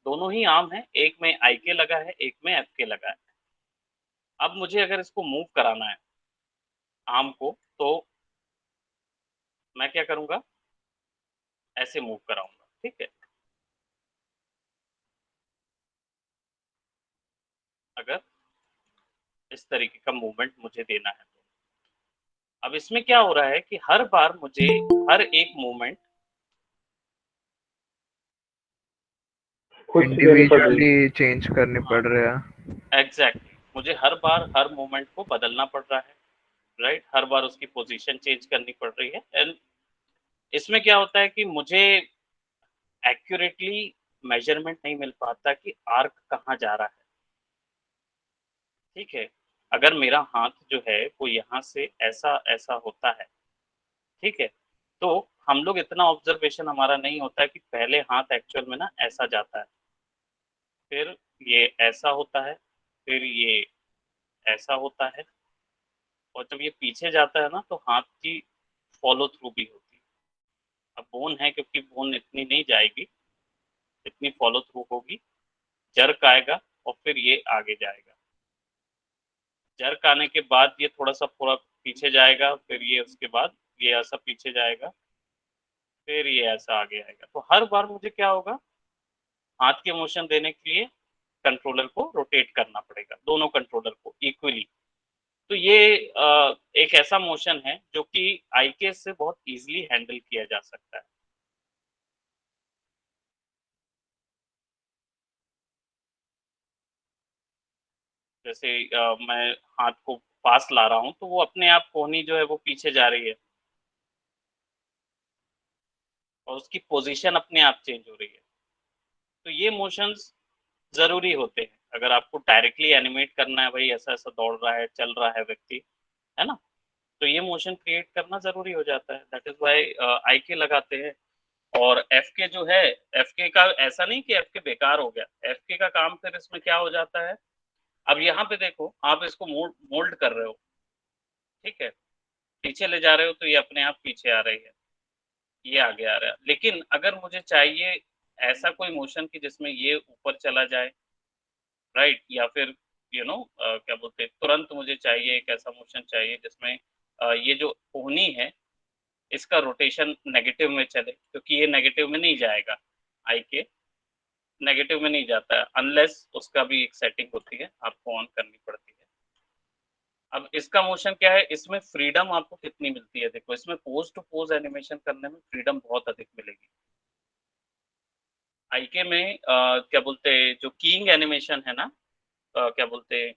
दोनों ही आर्म है, एक में आई के लगा है, एक में एफ के लगा है। अब मुझे अगर इसको मूव कराना है आर्म को, तो मैं क्या करूंगा, ऐसे मूव कराऊंगा, ठीक है। अगर इस तरीके का मूवमेंट मुझे देना है तो अब इसमें क्या हो रहा है कि हर बार मुझे हर एक मूवमेंट खुद से देनी पड़ रही है। इंडिविजुअली चेंज करने हाँ, पड़ रहे हैं। एग्जैक्टली मुझे हर बार हर मूवमेंट को बदलना पड़ रहा है, राइट। हर बार उसकी पोजीशन चेंज करनी पड़ रही है। एंड इसमें क्या होता है कि मुझे एक्यूरेटली मेजरमेंट नहीं मिल पाता कि आर्क कहाँ जा रहा है, ठीक है। अगर मेरा हाथ जो है वो यहाँ से ऐसा ऐसा होता है, ठीक है, तो हम लोग इतना ऑब्जर्वेशन हमारा नहीं होता है कि पहले हाथ एक्चुअल में ना ऐसा जाता है, फिर ये ऐसा होता है, फिर ये ऐसा होता है, और जब ये पीछे जाता है ना तो हाथ की फॉलो थ्रू भी होती है। अब बोन है, क्योंकि बोन इतनी नहीं जाएगी, इतनी फॉलो थ्रू होगी, जर्क आएगा और फिर ये आगे जाएगा। जर्क आने के बाद ये थोड़ा सा पूरा पीछे जाएगा, फिर ये उसके बाद ये ऐसा पीछे जाएगा, फिर ये ऐसा आगे आएगा। तो हर बार मुझे क्या होगा, हाथ के मोशन देने के लिए कंट्रोलर को रोटेट करना पड़ेगा, दोनों कंट्रोलर को इक्वली। तो ये एक ऐसा मोशन है जो कि आईके से बहुत इजीली हैंडल किया जा सकता है। जैसे मैं हाथ को पास ला रहा हूँ तो वो अपने आप कोहनी जो है वो पीछे जा रही है, और उसकी पोजीशन अपने आप चेंज हो रही है। तो ये मोशंस जरूरी होते हैं अगर आपको डायरेक्टली एनिमेट करना है, भाई ऐसा ऐसा दौड़ रहा है, चल रहा है व्यक्ति, है ना। तो ये मोशन क्रिएट करना जरूरी हो जाता है, दैट इज वाई आई के लगाते हैं। और एफ के जो है, एफ के का ऐसा नहीं कि एफ के बेकार हो गया, एफ के का काम फिर इसमें क्या हो जाता है। अब यहाँ पे देखो, आप इसको मोल्ड कर रहे हो, ठीक है, पीछे ले जा रहे हो तो ये अपने आप पीछे आ रही है, ये आगे आ रहा है। लेकिन अगर मुझे चाहिए ऐसा कोई मोशन कि जिसमें ये ऊपर चला जाए, राइट, या फिर क्या बोलते हैं, तुरंत मुझे चाहिए एक ऐसा मोशन चाहिए जिसमें ये जो कोहनी है इसका रोटेशन नेगेटिव में चले, क्योंकि ये नेगेटिव में नहीं जाएगा, आई के नेगेटिव में नहीं जाता है अनलेस उसका भी एक सेटिंग होती है, आपको ऑन करनी पड़ती है। अब इसका मोशन क्या है, इसमें फ्रीडम आपको कितनी मिलती है, देखो इसमें पोज टू पोज एनिमेशन करने में फ्रीडम बहुत अधिक मिलेगी। आईके में क्या बोलते हैं, जो कीइंग एनिमेशन है ना, क्या बोलते हैं,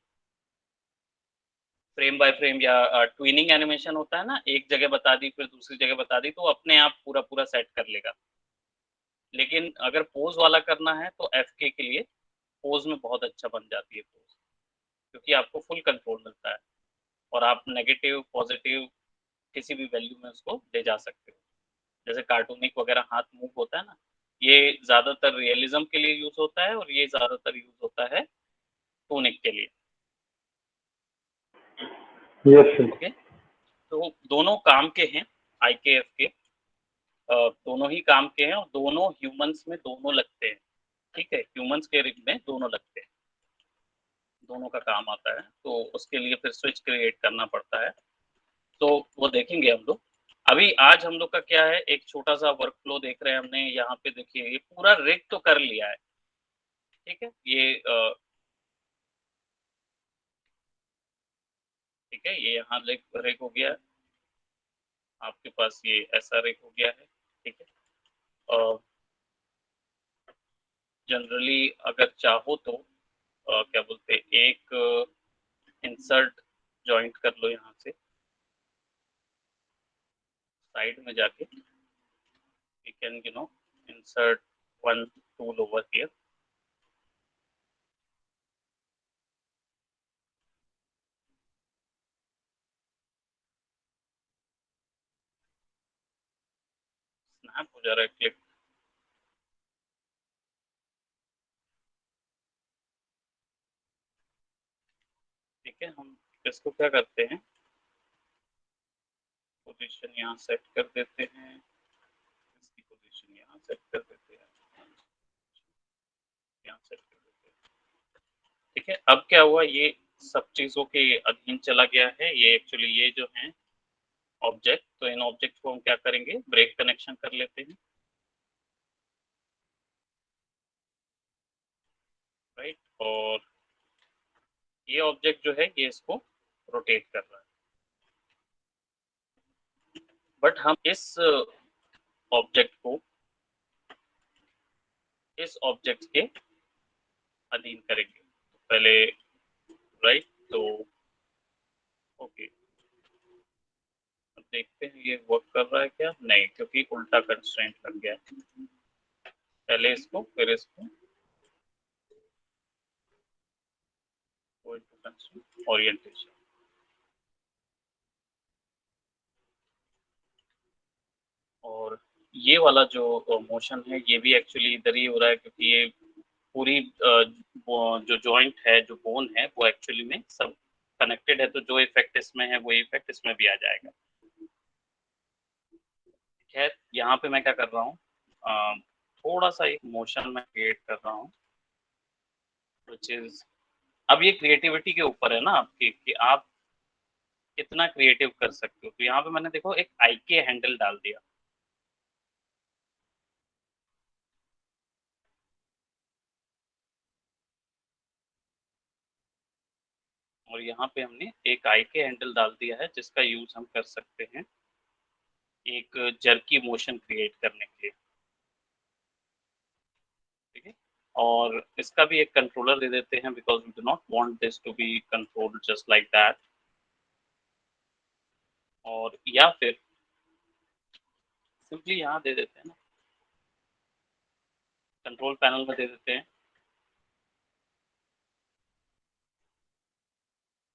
फ्रेम बाय फ्रेम या ट्विनिंग एनिमेशन होता है ना, एक जगह बता दी फिर दूसरी जगह बता दी, तो अपने आप पूरा पूरा सेट कर लेगा। लेकिन अगर पोज वाला करना है तो एफ के लिए पोज में बहुत अच्छा बन जाती है पोज, क्योंकि आपको फुल कंट्रोल मिलता है, और आप नेगेटिव पॉजिटिव किसी भी वैल्यू में उसको ले जा सकते हो। जैसे कार्टूनिक वगैरह हाथ मूव होता है ना, ये ज्यादातर रियलिज्म के लिए यूज होता है, और ये ज्यादातर यूज होता है टूनिक के लिए। Yes sir. ओके, तो दोनों काम के हैं, आईकेएफ के दोनों ही काम के हैं, और दोनों ह्यूमंस में दोनों लगते हैं, ठीक है, ह्यूमंस के रिग में दोनों लगते हैं, दोनों का काम आता है। तो उसके लिए फिर स्विच क्रिएट करना पड़ता है, तो वो देखेंगे हम लोग। अभी आज हम लोग का क्या है, एक छोटा सा वर्क फ्लो देख रहे हैं हमने यहाँ पे, देखिए ये पूरा रिग तो कर लिया है, ठीक है, ये ठीक है, ये यहाँ रिग रिग हो गया है, आपके पास ये ऐसा रिग हो गया है, ठीक है। और जनरली अगर चाहो तो क्या बोलते हैं, एक इंसर्ट जॉइंट कर लो यहाँ से, साइड में जाके you can insert one tool over here। Snap हो जा रहा है क्लिक, ठीक है। हम इसको क्या करते हैं, पोजीशन यहाँ सेट कर देते हैं, इसकी पोजीशन यहाँ सेट कर देते हैं, अब क्या हुआ, ये सब चीजों के अधीन चला गया है। ये एक्चुअली ये जो है ऑब्जेक्ट, तो इन ऑब्जेक्ट को हम क्या करेंगे, ब्रेक कनेक्शन कर लेते हैं, राइट। और ये ऑब्जेक्ट जो है ये इसको रोटेट कर रहा है, बट हम इस ऑब्जेक्ट को इस ऑब्जेक्ट के अधीन करेंगे। तो पहले राइट, तो ओके, अब देखते हैं ये वर्क कर रहा है क्या, नहीं, क्योंकि उल्टा कंस्ट्रेंट लग गया है। पहले इसको फिर इसको, ओरिएंटेशन। और ये वाला जो मोशन है ये भी एक्चुअली इधर ही हो रहा है, क्योंकि ये पूरी जो जॉइंट है, जो बोन है, वो एक्चुअली में सब कनेक्टेड है, तो जो इफेक्ट इसमें है वो इफेक्ट इसमें भी आ जाएगा। खैर, यहाँ पे मैं क्या कर रहा हूँ, थोड़ा सा एक मोशन में क्रिएट कर रहा हूँ, व्हिच इज, अब ये क्रिएटिविटी के ऊपर है ना आपकी, कि आप कितना क्रिएटिव कर सकते हो। तो यहाँ पे मैंने देखो एक आई के हैंडल डाल दिया, और यहाँ पे हमने एक आई के हैंडल डाल दिया है, जिसका यूज हम कर सकते हैं एक जर्की मोशन क्रिएट करने के लिए, ठीक है। और इसका भी एक कंट्रोलर दे देते हैं, because we do not want this to be controlled just like that. और या फिर सिंपली यहाँ दे देते हैं ना, कंट्रोल पैनल में दे देते हैं,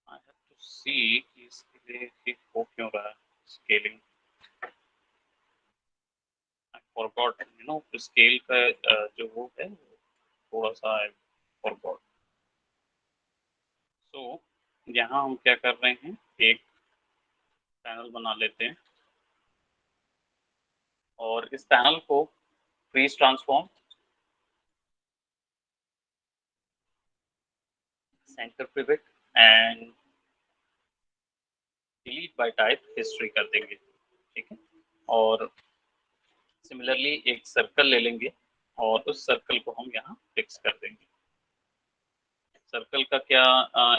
आई हैव टू सी कि इसके लिए कि हो क्यों रहा है scaling. I forgot, you know, scale का जो वो है थोड़ा सा आई फॉरगॉट। सो यहाँ हम क्या कर रहे हैं, एक पैनल बना लेते हैं, और इस पैनल को freeze transform, centre pivot and delete by type history कर देंगे, ठीक है। और सिमिलरली एक सर्कल ले लेंगे, और उस सर्कल को हम यहाँ फिक्स कर देंगे। सर्कल का क्या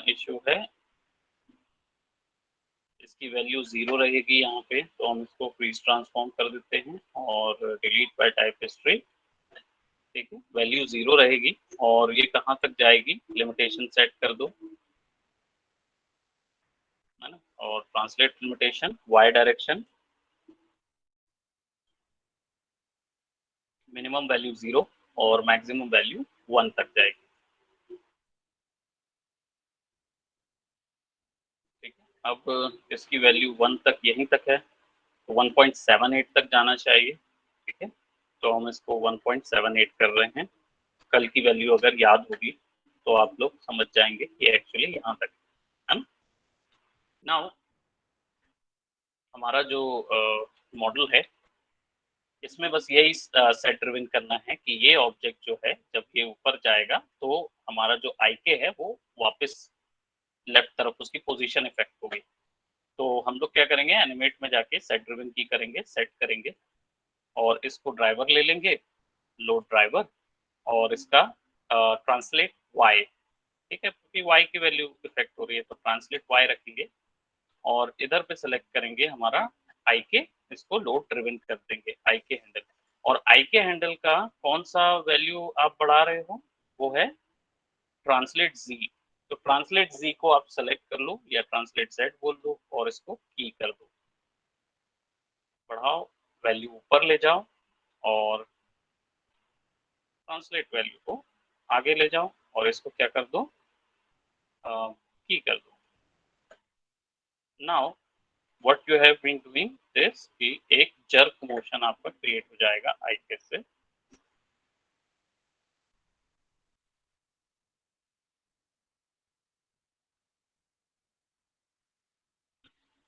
इशू है, इसकी वैल्यू 0 रहेगी यहाँ पे, तो हम इसको फ्रीज ट्रांसफॉर्म कर देते हैं, और डिलीट बाय टाइप हिस्ट्री, ठीक है, वैल्यू 0 रहेगी। और ये कहाँ तक जाएगी, लिमिटेशन सेट कर दो, है ना, और translate limitation Y direction, minimum value 0 और मैक्सिमम वैल्यू 1 तक जाएगी, ठीक है। अब इसकी वैल्यू 1 तक यहीं तक है, तो 1.78 तक जाना चाहिए, ठीक है। तो हम इसको 1.78 कर रहे हैं। कल की वैल्यू अगर याद होगी तो आप लोग समझ जाएंगे कि एक्चुअली यहाँ तक है ना। नाउ हमारा जो मॉडल है, इसमें बस यही सेट ड्रिवन करना है कि ये ऑब्जेक्ट जो है जब ये ऊपर जाएगा तो हमारा जो आई के है वो वापस लेफ्ट तरफ उसकी पोजीशन इफेक्ट होगी। तो हम लोग क्या करेंगे, एनिमेट में जाके सेट ड्रिवन की करेंगे, सेट करेंगे, और इसको ड्राइवर ले लेंगे, लोड ड्राइवर, और इसका ट्रांसलेट वाई, ठीक है, क्योंकि वाई की वैल्यू इफेक्ट हो रही है, तो ट्रांसलेट वाई रखेंगे, और इधर पे सेलेक्ट करेंगे हमारा आई के, इसको लोड ड्रिवन कर देंगे आई के हैंडल। और आई के हैंडल का कौन सा वैल्यू आप बढ़ा रहे हो, वो है ट्रांसलेट जी। तो ट्रांसलेट जी को आप सेलेक्ट कर लो, या ट्रांसलेट जेड बोल दो, और इसको की कर दो, बढ़ाओ, वैल्यू ऊपर ले जाओ, और ट्रांसलेट वैल्यू को आगे ले जाओ, और इसको क्या कर दो, की कर दो। Now what you have been doing this, कि एक जर्क मोशन आपका क्रिएट हो जाएगा आई के से।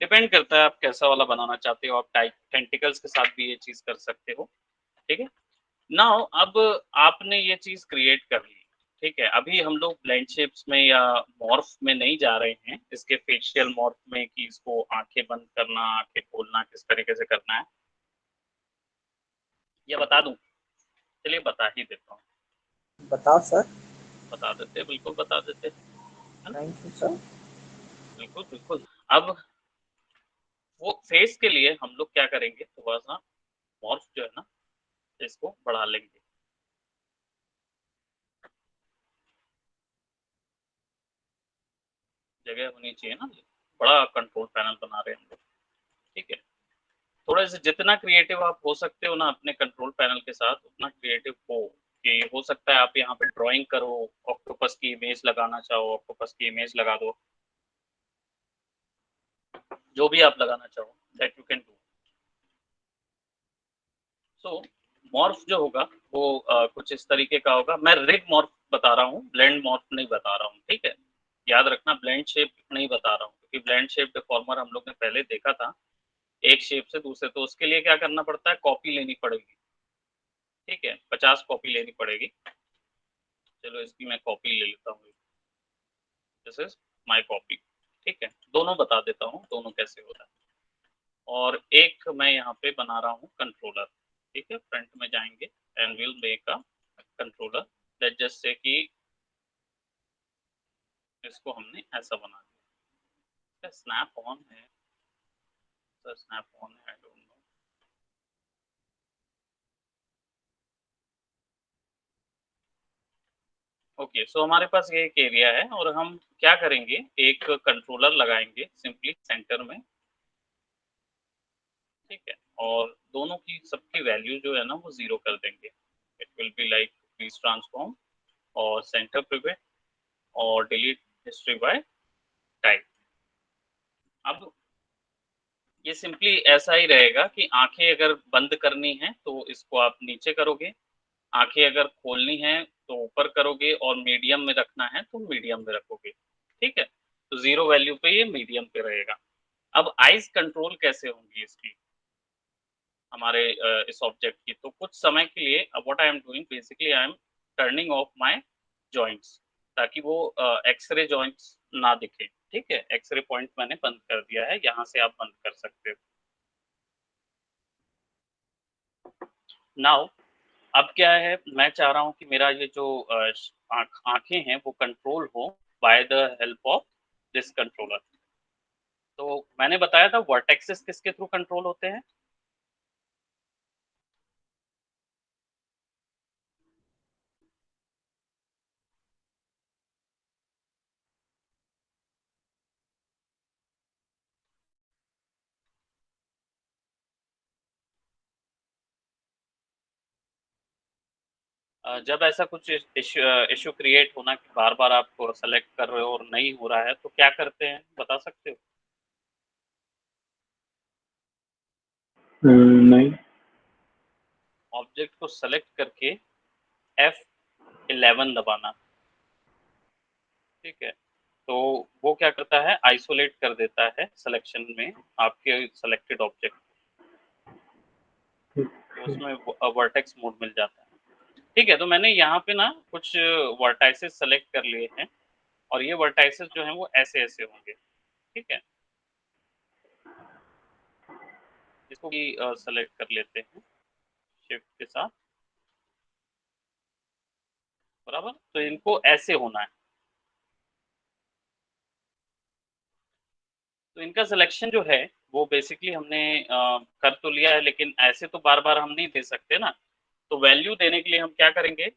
डिपेंड करता है आप कैसा वाला बनाना चाहते हो, आप टेंटिकल्स के साथ भी ये चीज कर सकते हो, ठीक है। नाउ अब आपने ये चीज क्रिएट कर ली, ठीक है, अभी हम लोग ब्लेंड शेप्स में या मॉर्फ में नहीं जा रहे हैं, इसके फेशियल मॉर्फ में कि इसको आँखें बंद करना, आँखें खोलना किस तरीके से करना है। ये बता दूँ? चलिए बता ही देता हूँ। बताओ सर। बता देते, बिल्कुल बता देते, है ना? Thank you sir. बिल्कुल, बिल्कुल। अब वो फेस के लिए हम लोग क्या करेंगे, थोड़ा-सा मॉर्फ जो है ना, इसको बढ़ा लेंगे। जगह होनी चाहिए ना, बड़ा कंट्रोल पैनल बना रहे हैं हम लोग, ठीक है? थोड़ा सा जितना क्रिएटिव आप हो सकते हो ना अपने कंट्रोल पैनल के साथ, उतना क्रिएटिव हो कि हो सकता है आप यहाँ पे ड्राइंग करो, ऑक्टोपस की इमेज लगाना चाहो, ऑक्टोपस की इमेज लगा दो। जो भी आप लगाना चाहो, that you can do. So morph जो होगा वो कुछ इस तरीके का होगा। मैं रिग मॉर्फ बता रहा हूँ, ब्लेंड मॉर्फ नहीं बता रहा हूँ, ठीक है? याद रखना, ब्लेंड शेप नहीं बता रहा हूँ, क्योंकि ब्लेंड शेप डिफॉर्मर हम लोग ने पहले देखा था, एक शेप से दूसरे, तो उसके लिए क्या करना पड़ता है, कॉपी लेनी पड़ेगी, ठीक है? 50 कॉपी लेनी पड़ेगी। चलो इसकी मैं कॉपी ले लेता हूँ, दिस इज माय कॉपी, ठीक है? दोनों बता देता हूँ, दोनों कैसे होता है। और एक मैं यहाँ पे बना रहा हूँ कंट्रोलर, ठीक है? फ्रंट में जाएंगे and will make a controller, let's just say कि इसको हमने ऐसा बना दिया। स्नैप ऑन है सर, स्नैप ऑन है, आई डोंट नो। ओके, सो हमारे पास ये एक एरिया है और हम क्या करेंगे, एक कंट्रोलर लगाएंगे सिंपली सेंटर में, ठीक है? और दोनों की सबकी वैल्यू जो है ना वो 0 कर देंगे। It will be like please transform और सेंटर पिवट और डिलीट हिस्ट्री बाय टाइप। अब ये सिंपली ऐसा ही रहेगा कि आंखें अगर बंद करनी है तो इसको आप नीचे करोगे, आंखें अगर खोलनी है तो ऊपर करोगे, और मीडियम में रखना है तो मीडियम में रखोगे, ठीक है? तो 0 वैल्यू पे ये मीडियम पे रहेगा। अब आइज कंट्रोल कैसे होंगी इसकी, हमारे इस ऑब्जेक्ट की, तो कुछ समय के लिए what I am doing, basically I am turning of my joints, ताकि वो एक्सरे जॉइंट्स ना दिखे, ठीक है? एक्सरे पॉइंट मैंने बंद कर दिया है, यहाँ से आप बंद कर सकते हो। नाउ अब क्या है, मैं चाह रहा हूँ कि मेरा ये जो आंखें हैं वो कंट्रोल हो by the help of this controller. तो मैंने बताया था वर्टेक्सेस किसके थ्रू कंट्रोल होते हैं, जब ऐसा कुछ इश्यू क्रिएट होना कि बार-बार आप सेलेक्ट कर रहे हो और नहीं हो रहा है, तो क्या करते हैं, बता सकते हो? नहीं। ऑब्जेक्ट को सेलेक्ट करके F11 दबाना, ठीक है? तो वो क्या करता है, आइसोलेट कर देता है सिलेक्शन में आपके सेलेक्टेड ऑब्जेक्ट, तो उसमें वर्टेक्स मोड मिल जाता है, ठीक है? तो मैंने यहाँ पे ना कुछ वर्टाइसेस सेलेक्ट कर लिए हैं और ये वर्टाइसेस जो हैं वो ऐसे-ऐसे होंगे, ठीक है? इसको भी सेलेक्ट कर लेते हैं शिफ्ट के साथ, बराबर? तो इनको ऐसे होना है। तो इनका सिलेक्शन जो है वो बेसिकली हमने कर तो लिया है, लेकिन ऐसे तो बार-बार हम नहीं दे सकते ना। तो वैल्यू देने के लिए हम क्या करेंगे,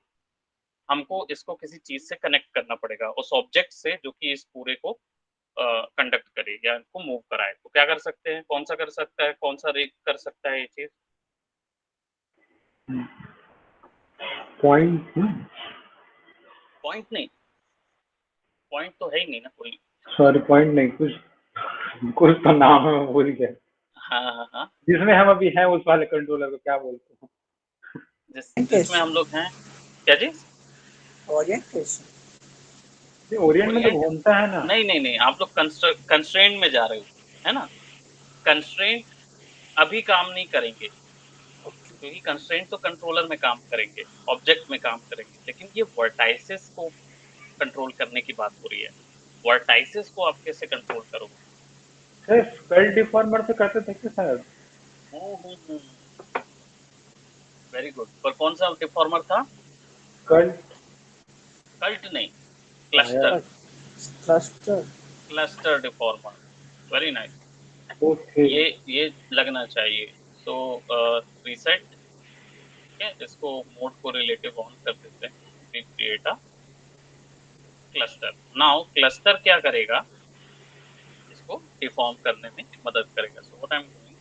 हमको इसको किसी चीज़ से कनेक्ट करना पड़ेगा, उस ऑब्जेक्ट से जो कि इस पूरे को कंडक्ट करे या इनको मूव कराए। तो क्या कर सकते हैं, कौन-सा कर सकता है, कौन-सा रे कर सकता है ये चीज़? पॉइंट पॉइंट नहीं, पॉइंट तो है ही नहीं ना कोई। सॉरी, पॉइंट नहीं, कुछ कुछ तो नाम है, मैं भूल गया। हाँ, हाँ, हाँ। जिसमें हम अभी हैं उस वाले कंट्रोलर को क्या बोलते हैं? जिसमें हम लोग हैं, क्या चीज़? ओरिएंटेशन। ओरिएंट में तो ओरिएंट घूमता है ना। नहीं, नहीं, नहीं, आप लोग कंस्ट्रेंट में जा रहे हो, है ना? कंस्ट्रेंट अभी काम नहीं करेंगे। क्योंकि कंस्ट्रेंट तो कंट्रोलर में काम करेंगे, ऑब्जेक्ट में काम करेंगे, लेकिन ये वर्टाइसेस को कंट्रोल करने की बात हो रही है। वर्टाइसेस को आप कैसे कंट्रोल करोगे? सर स्कल डिफॉर्मर से करते थे क्या शायद? Very good. पर कौन सा डिफॉर्मर था? स्कल। कल्ट नहीं, हाँ यार। Cluster. Cluster. Cluster deformer, very nice. Okay. ये लगना चाहिए। सो रीसेट, ठीक है, इसको मोड को रिलेटिव ऑन कर देते हैं, create a cluster. Now cluster क्या करेगा, इसको डिफॉर्म करने में मदद करेगा। So what I am doing,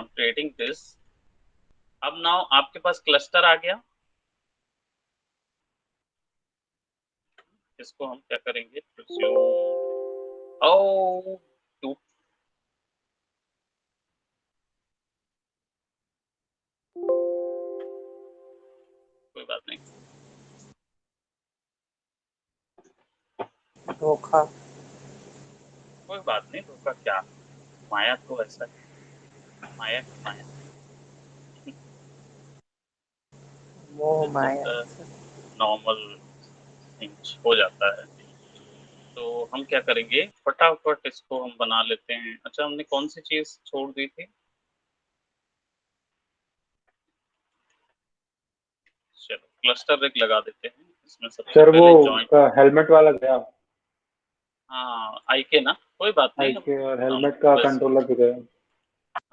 creating this. अब नाउ आपके पास क्लस्टर आ गया। इसको हम क्या करेंगे, प्रिज्यूम। ओ टू, कोई बात नहीं। धोखा। कोई बात नहीं, धोखा क्या, माया तो ऐसा है, माया की माया। मोह जस्ट माया। नॉर्मल थिंग्स हो जाता है। तो हम क्या करेंगे, फटाफट इसको हम बना लेते हैं। अच्छा, हमने कौन सी चीज छोड़ दी थी? चलो क्लस्टर रिग लगा देते हैं इसमें। सबसे सर वो पहले जॉइंट, उसका हेलमेट वाला गया। हाँ आई के ना, कोई बात नहीं। आईके और हम हेलमेट का वैसे, कंट्रोलर भी गया।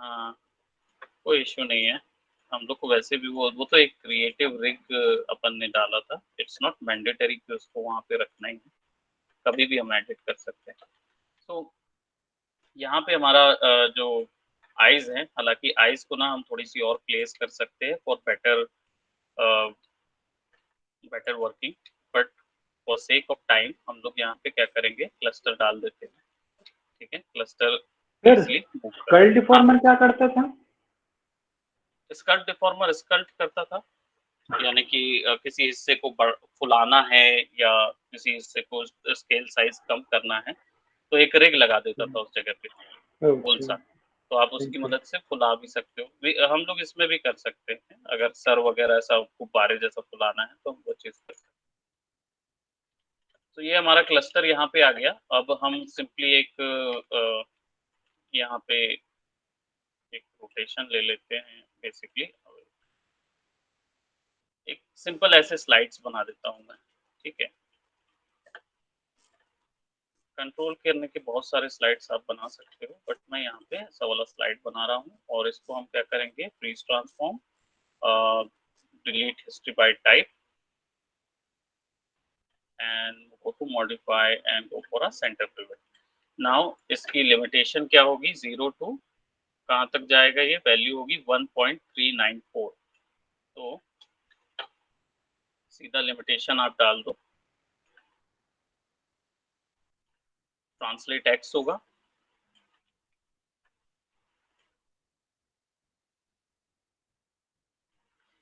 हाँ कोई इश्यू नहीं है। हम लोग को वैसे भी वो तो एक क्रिएटिव रिग अपन ने डाला था। इट्स नॉट मैंडेटरी कि उसको वहां पे रखना ही है, कभी भी हम एडिट कर सकते हैं। तो यहाँ पे हमारा जो आइज है, हालांकि आइज को ना हम थोड़ी सी और प्लेस कर सकते हैं for better better working. But for sake of time हम लोग यहाँ पे क्या करेंगे, क्लस्टर डाल देते हैं। ठीक है, क्लस्टर सर इजिली मूव कर। स्कल हाँ, डिफॉर्मर क्या करता था? स्कल्ट डिफॉर्मर स्कल्ट करता था, यानी कि किसी हिस्से को फुलाना है या किसी हिस्से को स्केल साइज कम करना है, तो एक रिग लगा देता था उस जगह पे, गोल ओके। सा। तो आप उसकी थैंक यू। मदद से फुला भी सकते हो। हम लोग इसमें भी कर सकते हैं, अगर सर वगैरह ऐसा गुब्बारे जैसा फुलाना है तो हम वो चीज कर सकते हैं। तो ये हमारा क्लस्टर यहाँ पे आ गया। अब हम सिंपली एक यहाँ पे एक रोटेशन ले लेते हैं बेसिकली। एक सिंपल ऐसे स्लाइड्स बना देता हूँ मैं, ठीक है। कंट्रोल करने के बहुत सारे स्लाइड्स आप बना सकते हो, बट मैं यहाँ पे ऐसा वाला स्लाइड बना रहा हूँ। और इसको हम क्या करेंगे, freeze transform, delete history by type and go to modify and go for a centre pivot. Now इसकी लिमिटेशन क्या होगी, 0 टू कहाँ तक जाएगा, ये वैल्यू होगी 1.394। तो सीधा लिमिटेशन आप डाल दो, ट्रांसलेट एक्स होगा।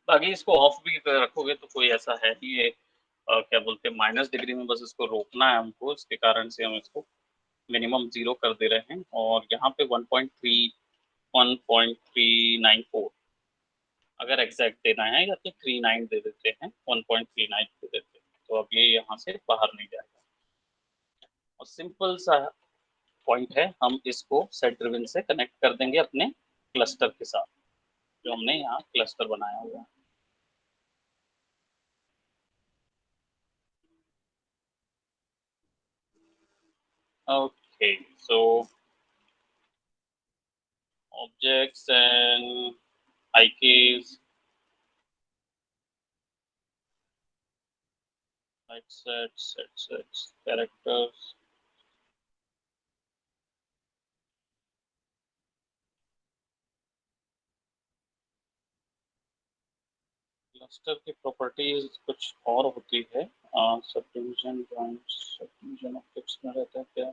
बाकी इसको ऑफ भी रखोगे तो कोई ऐसा है नहीं, ये क्या बोलते हैं, माइनस डिग्री में बस इसको रोकना है हमको। इसके कारण से हम इसको मिनिमम 0 कर दे रहे हैं। और यहाँ पे 1.34 अगर एग्जैक्ट देना है, या तो 39 दे देते हैं, 1.39 दे देते हैं, तो अब ये यहाँ से बाहर नहीं जाएगा। और सिंपल सा पॉइंट है, हम इसको सेट ड्रिवन से कनेक्ट कर देंगे अपने क्लस्टर के साथ, जो हमने यहाँ क्लस्टर बनाया हुआ है। Okay, so objects and IKs, like sets, characters. Cluster की प्रॉपर्टीज कुछ और होती है। Sub division branch, sub division objects में रहता है क्या?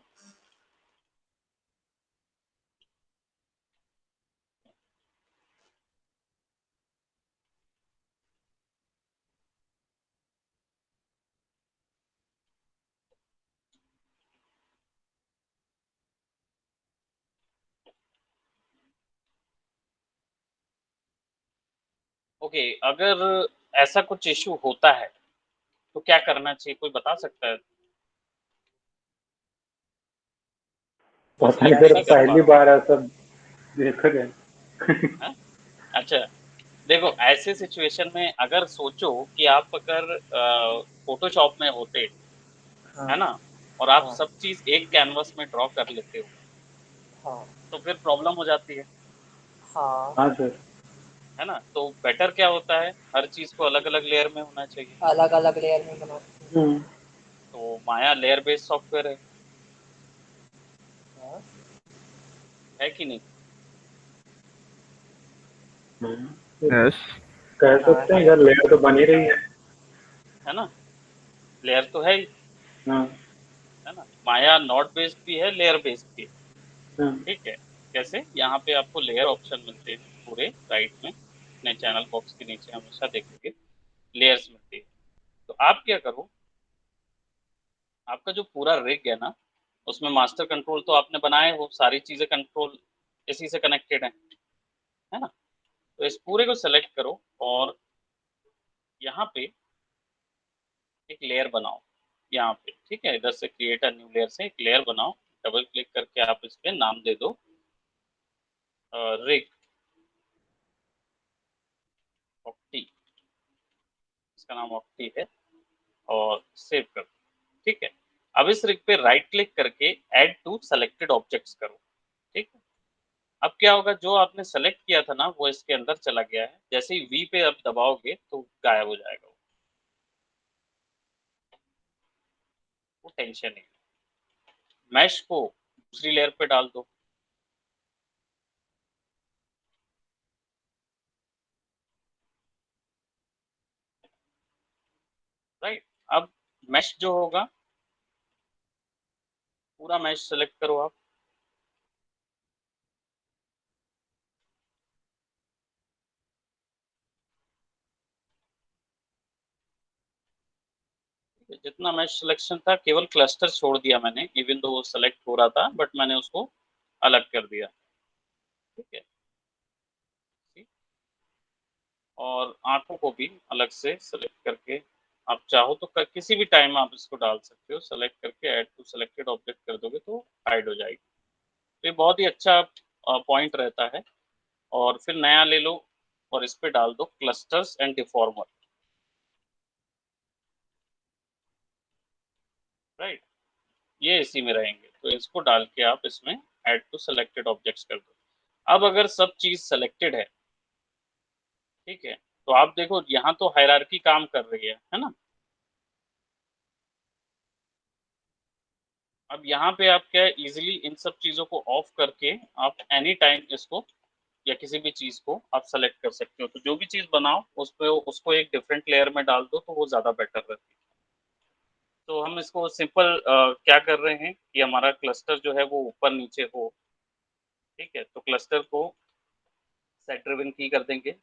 ओके, अगर ऐसा कुछ इश्यू होता है, तो क्या करना चाहिए? कोई बता सकता है? मैं पता नहीं सिलेक्ट सर, नहीं कर पा पहली रहा हूँ। बार ऐसा देखा गया। हैं? अच्छा, देखो ऐसे सिचुएशन में अगर सोचो कि आप अगर फ़ोटोशॉप में होते, हाँ है ना? और आप हाँ सब चीज़ एक कैनवास में ड्रॉ कर लेते हो, हाँ तो फिर प्रॉब्लम हो जाती हाँ, हाँ सर। है ना? तो बेटर क्या होता है, हर चीज़ को अलग-अलग लेयर में होना चाहिए। अलग अलग लेयर में बनाते हम्म। तो माया लेयर बेस्ड सॉफ्टवेयर हैं। है कि नहीं? हम्म। यस। कह हाँ सकते हैं, है। इधर लेयर तो बनी रही है। है ना? लेयर तो है ही, हाँ है ना? माया नोड बेस्ड भी है, लेयर बेस्ड भी है, हाँ। ठीक है? कैसे? यहाँ पे आपको लेयर ऑप्शन मिलते हैं पूरे राइट में, अपने चैनल बॉक्स के नीचे हमेशा देखेंगे, लेयर्स मिलती है। तो आप क्या करो, आपका जो पूरा रिग है ना, उसमें मास्टर कंट्रोल तो आपने बनाए हो, सारी चीज़ें कंट्रोल इसी से कनेक्टेड है ना? तो इस पूरे को सेलेक्ट करो और यहाँ पे एक लेयर बनाओ, यहाँ पे, ठीक है? इधर से क्रिएट अ न्यू लेयर से एक लेयर बनाओ, डबल क्लिक करके आप इस पे नाम दे दो रिग ऑक्टी, इसका नाम ऑक्टी है, और सेव कर दो, ठीक है? अब इस रिग पे राइट क्लिक करके ऐड टू सेलेक्टेड ऑब्जेक्ट्स करो, ठीक है? अब क्या होगा, जो आपने सेलेक्ट किया था ना वो इसके अंदर चला गया है, जैसे ही वी पे आप दबाओगे तो गायब हो जाएगा वो टेंशन नहीं। मैश को दूसरी लेयर पे डाल दो, राइट? अब मैश जो होगा, पूरा मैश सेलेक्ट करो आप, जितना मैश सिलेक्शन था केवल क्लस्टर छोड़ दिया मैंने, इवन दो वो सेलेक्ट हो रहा था बट मैंने उसको अलग कर दिया, ठीक है? ठीक? और आंखों को भी अलग से सेलेक्ट करके आप चाहो तो किसी भी टाइम आप इसको डाल सकते हो, सेलेक्ट करके ऐड टू सेलेक्टेड ऑब्जेक्ट कर दोगे तो हाइड हो जाएगी। तो ये बहुत ही अच्छा पॉइंट रहता है। और फिर नया ले लो और इस पे डाल दो क्लस्टर्स एंड डिफॉर्मर, राइट? ये इसी में रहेंगे, तो इसको डाल के आप इसमें ऐड टू सेलेक्टेड ऑब्जेक्ट्स कर दो। अब अगर सब चीज सेलेक्टेड है, ठीक है, तो आप देखो यहाँ तो हायरार्की काम कर रही है ना? अब यहाँ पे आप क्या है, इजीली इन सब चीजों को ऑफ करके आप एनी टाइम इसको या किसी भी चीज को आप सेलेक्ट कर सकते हो। तो जो भी चीज बनाओ उस पे उसको एक डिफरेंट लेयर में डाल दो तो वो ज्यादा बेटर रहती है। तो हम इसको सिंपल क्या कर रहे हैं कि हमारा क्लस्टर जो है वो ऊपर नीचे हो, ठीक है? तो क्लस्टर को सेट ड्रिवन की कर देंगे।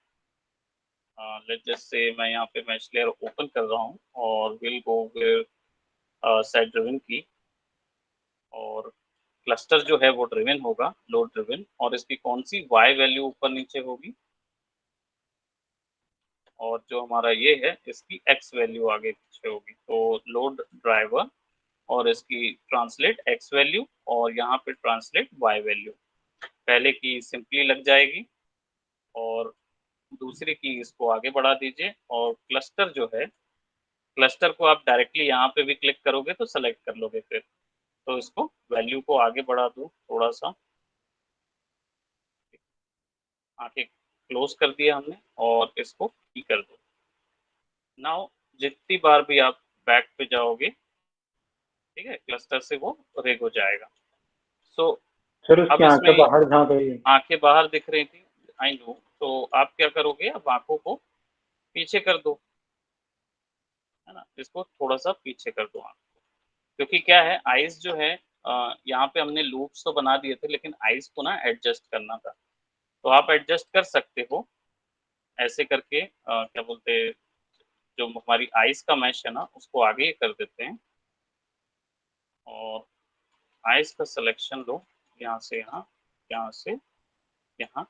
लेट्स जस्ट से मैं यहाँ पे मैश लेयर ओपन कर रहा हूँ और will go with set driven की, और क्लस्टर जो है वो ड्रिवन होगा, लोड ड्रिवन, और इसकी कौन सी वाई वैल्यू ऊपर नीचे होगी, और जो हमारा ये है इसकी एक्स वैल्यू आगे पीछे होगी। तो लोड ड्राइवर और इसकी ट्रांसलेट एक्स वैल्यू और यहाँ पे ट्रांसलेट वाई वैल्यू, पहले की सिंपली लग जाएगी और दूसरे की इसको आगे बढ़ा दीजिए। और क्लस्टर जो है, क्लस्टर को आप डायरेक्टली यहाँ पे भी क्लिक करोगे तो सेलेक्ट कर लोगे फिर, तो इसको वैल्यू को आगे बढ़ा दो थोड़ा सा, आगे क्लोज कर दिया हमने और इसको की कर दो। नाउ जितनी बार भी आप बैक पे जाओगे, ठीक है, क्लस्टर से वो रेग हो जाएगा। सो सर उसकी अब आंखें इसमें बाहर झांक रही है। आंखें बाहर दिख रही थी, आई नो, तो आप क्या करोगे, अब आंखों को पीछे कर दो, है ना? इसको थोड़ा सा पीछे कर दो आंख, क्योंकि क्या है, आईज जो है यहाँ पे हमने लूप्स तो बना दिए थे लेकिन आईज को ना एडजस्ट करना था। तो आप एडजस्ट कर सकते हो ऐसे करके, क्या बोलते हैं, जो हमारी आईज का मैश है ना उसको आगे कर देते हैं और आईज का सिलेक्शन लो, यहाँ से यहाँ, यहाँ से यहाँ,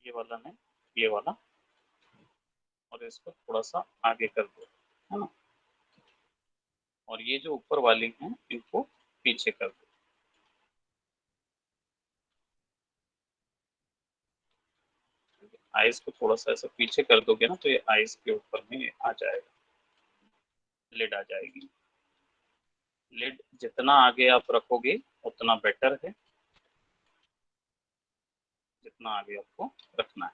ये वाला नहीं, ये वाला, और इसको थोड़ा सा आगे कर दो, है ना। और ये जो ऊपर वाली हैं इनको पीछे कर दो। आइज को थोड़ा सा ऐसा पीछे कर दोगे ना तो ये आइज के ऊपर में आ जाएगा, लिड आ जाएगी। लिड जितना आगे आप रखोगे उतना बेटर है, जितना आगे आपको रखना है।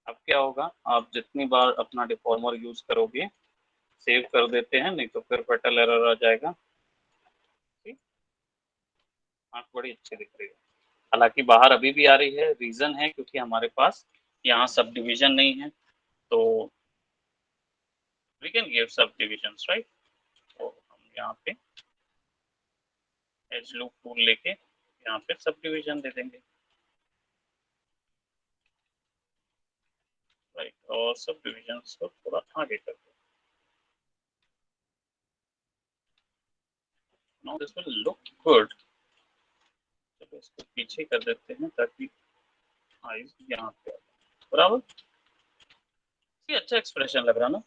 अब क्या होगा, आप जितनी बार अपना डिफॉर्मर यूज करोगे, सेव कर देते हैं, नहीं तो फिर फैटल एरर आ जाएगा। ठीक, आँख बड़ी अच्छी दिख रही है, हालांकि बाहर अभी भी आ रही है। रीजन है क्योंकि हमारे पास यहाँ सब डिविजन नहीं है, तो वी कैन गिव सब डिविजन्स, राइट। तो हम यहाँ पे एज लूप टूल लेके यहाँ पे सब डिविजन दे देंगे, राइट। और सब डिविजन्स को थोड़ा आगे कर दो। Now this will look good. चलो इसको पीछे कर देते हैं ताकि आइज यहाँ पे आ जाए, बराबर। ये अच्छा एक्सप्रेशन लग रहा ना।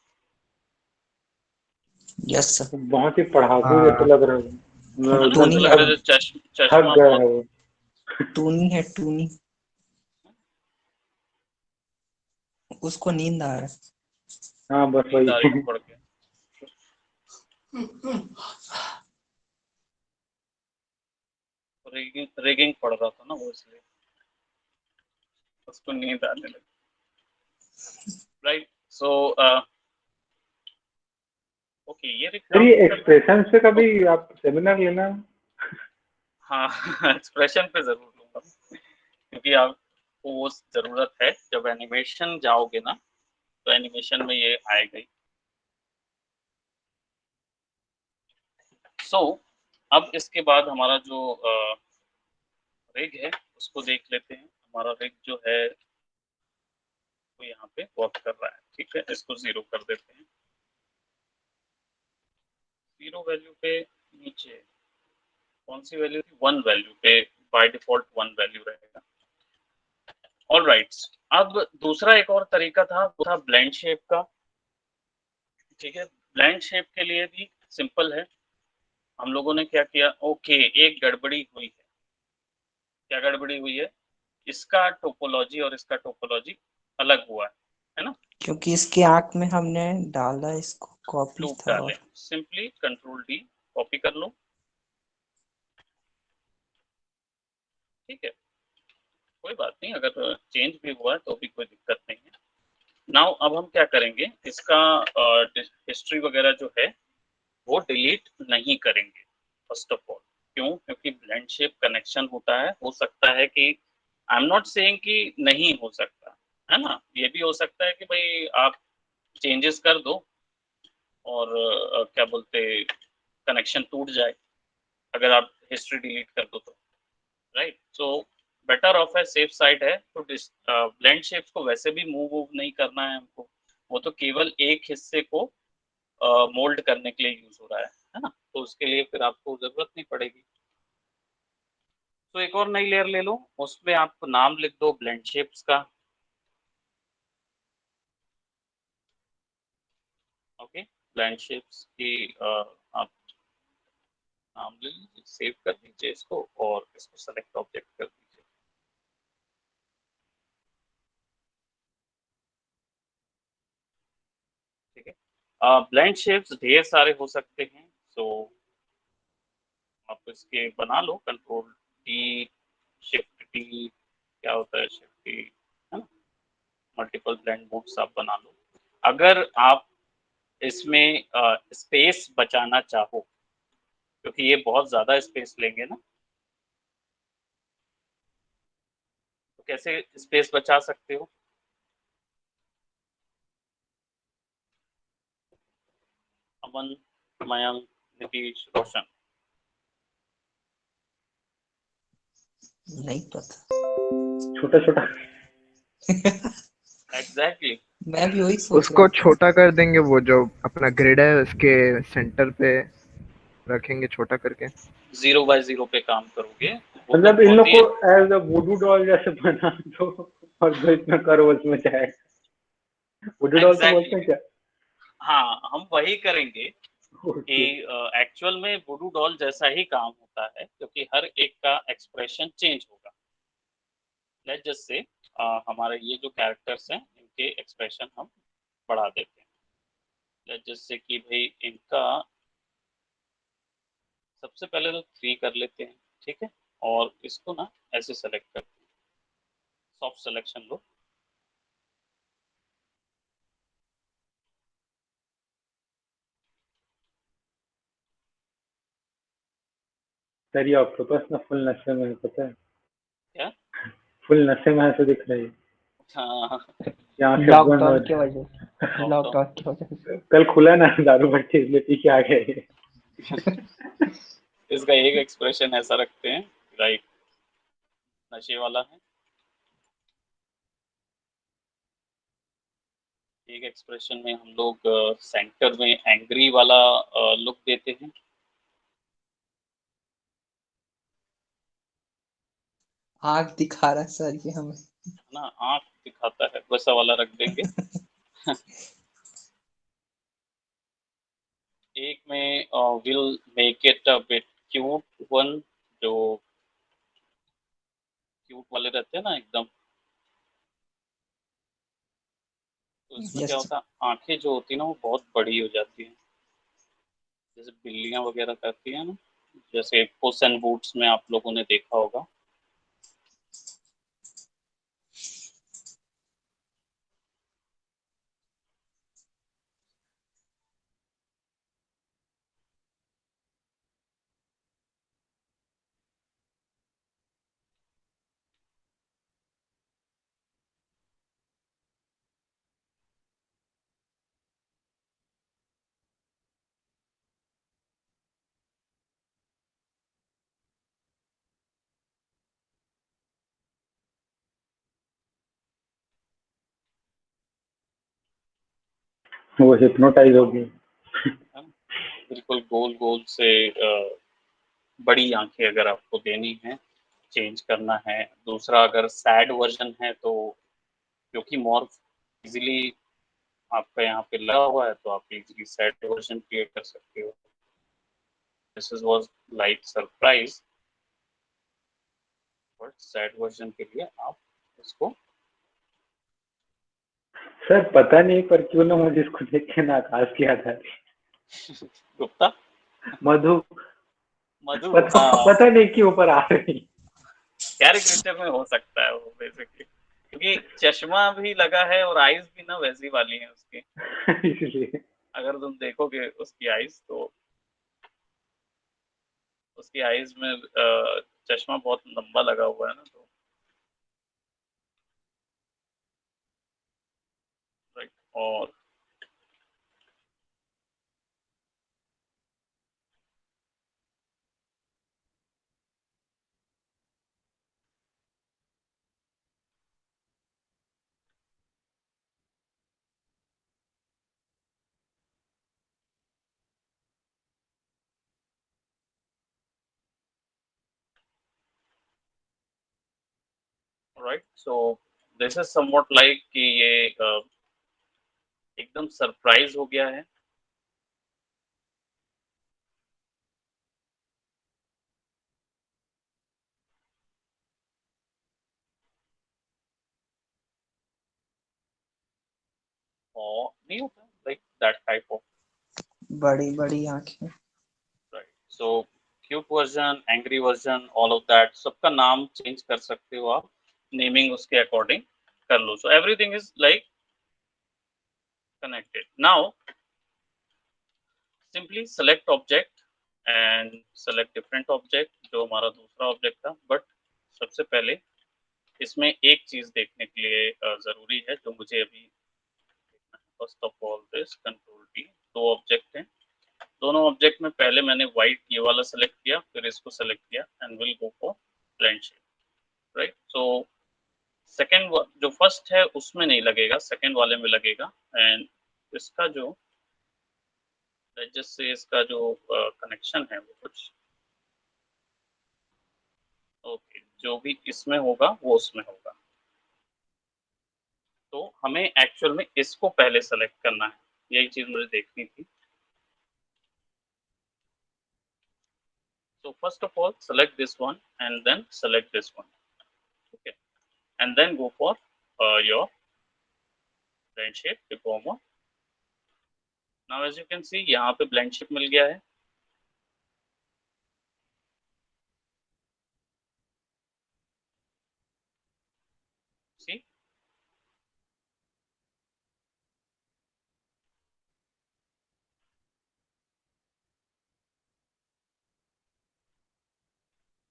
Yes sir. बहुत ही पढ़ाकू जैसे हाँ लग रहा है। है ना, टूनी ऐसा लग है, रहा है जैसे थक चश्मा गया बहुत। है वो। टूनी है, टूनी। उसको नींद आ रहा है। हाँ बस नींद आ रही वही। है पढ़ के। रेगिंग पढ़ रहा था ना वो, इसलिए उसको नींद आने लगी, राइट। सो ओके, ये सर ये काम कर रहा है। एक्सप्रेशन से कभी आप सेमिनार लेना। हाँ एक्सप्रेशन पे जरूर लूंगा, क्योंकि आपको वो जरूरत है। जब एनिमेशन जाओगे ना तो एनिमेशन में ये आएगा ही। सो अब इसके बाद हमारा जो रिग है उसको देख लेते हैं। हमारा रिग जो है वो यहाँ पे वर्क कर रहा है, ठीक है। इसको 0 कर देते हैं। 0 वैल्यू पे नीचे कौन सी वैल्यू थी, 1 वैल्यू पे बाय डिफॉल्ट 1 वैल्यू रहेगा। ऑल राइट, अब दूसरा एक और तरीका था, वो था ब्लेंड शेप का, ठीक है। ब्लेंड शेप के लिए भी सिंपल है। हम लोगों ने क्या किया, ओके एक गड़बड़ी हुई है। क्या गड़बड़ी हुई है, इसका टोपोलॉजी और इसका टोपोलॉजी अलग हुआ है ना। क्योंकि इसके आंख में हमने डाला, इसको कॉपी लूप था। डालें, और सिंपली कंट्रोल डी कॉपी कर लो, ठीक है। कोई बात नहीं, अगर चेंज भी हुआ तो भी कोई दिक्कत नहीं है। नाउ अब हम क्या करेंगे, इसका हिस्ट्री वगैरह जो है वो डिलीट नहीं करेंगे फर्स्ट ऑफ ऑल। क्यों, क्योंकि ब्लेंड शेप कनेक्शन होता है। हो सकता है कि, आई एम नॉट सेइंग कि नहीं हो सकता, है ना। ये भी हो सकता है कि भाई आप चेंजेस कर दो और क्या बोलते, कनेक्शन टूट जाए अगर आप हिस्ट्री डिलीट कर दो तो, राइट। सो बेटर ऑफ है, सेफ साइड है। तो ब्लेंड शेप्स को वैसे भी मूव नहीं करना है हमको, वो तो केवल एक हिस्से को मोल्ड करने के लिए यूज हो रहा है ना। तो उसके लिए फिर आपको जरूरत नहीं पड़ेगी। तो एक और नई लेयर ले लो, उसमें आप नाम लिख दो ब्लेंड शेप्स का, ओके। ब्लेंड शेप्स की आप नाम ले लीजिए, सेव कर दीजिए इसको और इसको सेलेक्ट ऑब्जेक्ट कर दीजिए, ठीक है। ब्लेंड शेप्स ढेर सारे हो सकते हैं, सो आप इसके बना लो, कंट्रोल टी, शिफ्ट टी, क्या होता है शिफ्ट टी, है ना। मल्टीपल ब्लेंड मोड्स आप बना लो। अगर आप इसमें स्पेस बचाना चाहो, क्योंकि ये बहुत ज्यादा स्पेस लेंगे ना, तो कैसे स्पेस बचा सकते हो। अमन, मयंक, नीतीश, रोशन, नहीं पता। छोटा छोटा। एग्जैक्टली। मैं भी वही सोच रहा उसको था। छोटा कर देंगे, वो जो अपना ग्रिड है उसके सेंटर पे रखेंगे छोटा करके, 0 बाय 0 पे काम करोगे वो तो मतलब इन बहुत लोग ही को एज अ वुडू डॉल जैसे बना दो और जो इसमें करो उसमें जाएगा। वुडू डॉल तो बोलते एग्जैक्टली हैं क्या? हाँ, हम वही करेंगे कि ओके। एक्चुअल में वुडू डॉल जैसा ही काम होता है क्योंकि हर एक का एक्सप्रेशन चेंज होगा। लेट्स जस्ट से हमारे ये जो कैरेक्टर्स हैं इनके एक्सप्रेशन हम बढ़ा देते हैं। लेट्स जस्ट से कि भाई इनका सबसे पहले तो 3 कर लेते हैं, ठीक है? और इसको ना ऐसे सेलेक्ट करते हैं, सॉफ्ट सिलेक्शन लो। सर ये ऑक्टोपस ना फुल नशे में है, पता है? क्या? फुल नशे में ऐसे दिख रही है, हाँ, यहाँ से बंद हो लॉकडाउन की रहा वजह से, लॉकडाउन लॉकडाउन की वजह से। है। कल खुला ना दारू भट्टी, इसलिए पी के आ गए। इसका एक एक्सप्रेशन ऐसा रखते हैं, लाइक नशे वाला है। एक एक्सप्रेशन में हम लोग सेंटर में एंग्री वाला लुक देते हैं। आँख दिखा रहा है सर ये हमें। है ना? आँख दिखाता है वैसा वाला रख देंगे। एक में will make it a bit cute one, जो क्यूट वाले रहते हैं ना एकदम, तो इसमें क्या यस। होता है आंखें जो होती है ना वो बहुत बड़ी हो जाती हैं, जैसे बिल्लियां वगैरह करती हैं ना, जैसे पुस एंड बूट्स में आप लोगों ने देखा होगा। वो हिप्नोटाइज हो गई। है ना? बिल्कुल गोल गोल से बड़ी आंखें अगर आपको देनी है, चेंज करना है। दूसरा अगर सैड वर्जन है तो क्योंकि मॉर्फ इजीली आपका यहाँ पे लगा हुआ है तो आप इजीली सैड वर्जन क्रिएट कर सकते हो। This is was like surprise, but sad version के लिए आप इसको सर पता नहीं पर क्यों ना मुझे इसको देख के नाराज किया था। गुप्ता मधु, मधु पता हाँ, पता नहीं क्यों ऊपर आ रही। कैरिकेचर में हो सकता है वो बेसिकली, क्योंकि चश्मा भी लगा है और आईज भी ना वैसी वाली है उसकी। इसलिए अगर तुम देखोगे उसकी आईज तो उसकी आईज में चश्मा बहुत लंबा लगा हुआ है ना, तो राइट। और right, so this is somewhat like कि ये एकदम सरप्राइज हो गया है। और नहीं होता लाइक दैट टाइप ऑफ, बड़ी बड़ी आँखें। Right. So cute version, angry version, all of that सबका नाम चेंज कर सकते हो आप, नेमिंग उसके अकॉर्डिंग कर लो। So everything is like connected. Now, simply select object and select different object, जो हमारा दूसरा ऑब्जेक्ट था। बट सबसे पहले इसमें एक चीज देखने के लिए जरूरी है जो मुझे अभी first of all this control D, दो ऑब्जेक्ट हैं। दोनों ऑब्जेक्ट में पहले मैंने व्हाइट ये वाला सेलेक्ट किया, फिर इसको सेलेक्ट किया and will go for blend shape, right. So second जो फर्स्ट है उसमें नहीं लगेगा, सेकंड वाले में लगेगा। एंड इसका जो जिससे इसका जो कनेक्शन है वो कुछ ओके, जो भी इसमें होगा वो उसमें होगा। तो हमें एक्चुअल में इसको पहले सेलेक्ट करना है, यही चीज़ मुझे देखनी थी। So first of all, select this one and then select this one. Okay, and then go for your blend shape diploma. Now as you can see, यहाँ पे blend shape मिल गया है। See,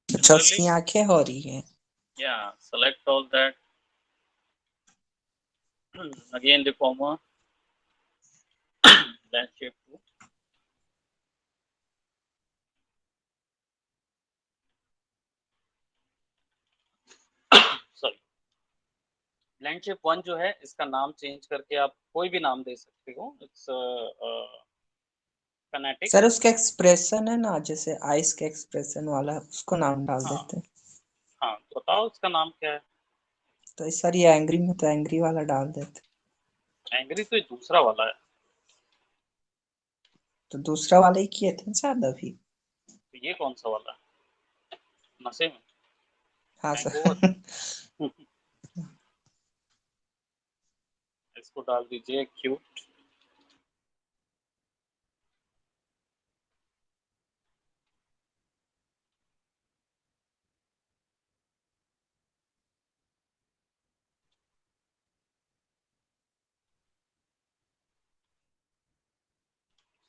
अच्छा similarly, उसकी आंखें हो रही है। yeah, select all that. Again diploma, blend shape 2. Sorry, blend shape 1 जो है इसका नाम चेंज करके आप कोई भी नाम दे सकते हो। It's fanatic. सर उसका एक्सप्रेशन है ना, जैसे आइस के एक्सप्रेशन वाला, उसको नाम डाल हाँ देते। हाँ, तो बताओ इसका नाम क्या है? तो सर ये एंग्री में तो एंग्री वाला डाल देते। एंग्री तो ये दूसरा वाला है। तो दूसरा वाला ही किए थे शायद अभी। तो ये कौन सा वाला है? नशे में हाँ हैंगओवर। सर। इसको डाल दीजिए cute.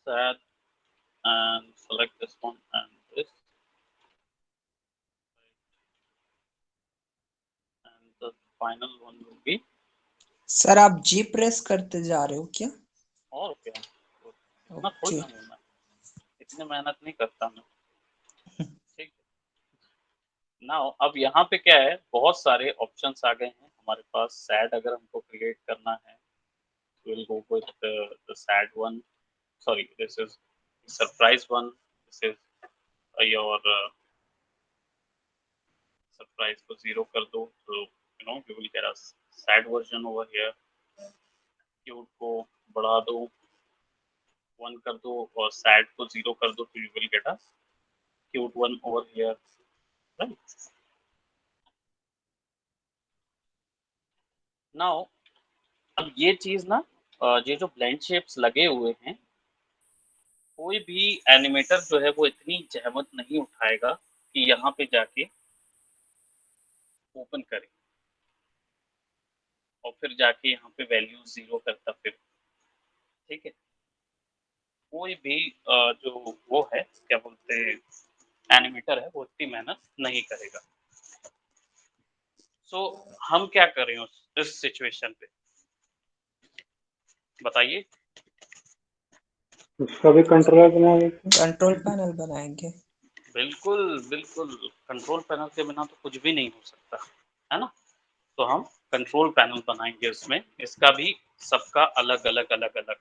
sad and select this one and this, and the final one will be sir आप जी प्रेस करते जा रहे हो क्या? और क्या, इतना थोड़ी ओके। ना हूँ मैं, इतने मेहनत नहीं करता मैं। ठीक है ना। अब यहाँ पे क्या है, बहुत सारे ऑप्शंस आ गए हैं हमारे पास। सैड अगर हमको क्रिएट करना है, we'll go with the sad one. Sorry, this is surprise one. This is your surprise को 0 कर दो, so you know you will get a sad version over here. Cute को बढ़ा दो, 1 कर दो, और सैड को 0 कर दो, तो you will get a cute one over here, right. Now अब ये चीज ना, ये जो ब्लेंड शेप्स लगे हुए हैं, कोई भी एनिमेटर जो है वो इतनी जहमत नहीं उठाएगा कि यहाँ पे जाके ओपन करे और फिर जाके यहाँ पे वैल्यू 0 करता फिर। ठीक है, कोई भी जो वो है क्या बोलते हैं एनिमेटर है, वो इतनी मेहनत नहीं करेगा। सो हम क्या करें इस सिचुएशन पे, बताइए। उसका भी कंट्रोलर बनाएंगे। कंट्रोल पैनल बनाएंगे। बिल्कुल बिल्कुल, कंट्रोल पैनल के बिना तो कुछ भी नहीं हो सकता, है ना। तो हम कंट्रोल पैनल बनाएंगे उसमें, इसका भी सबका अलग अलग अलग अलग,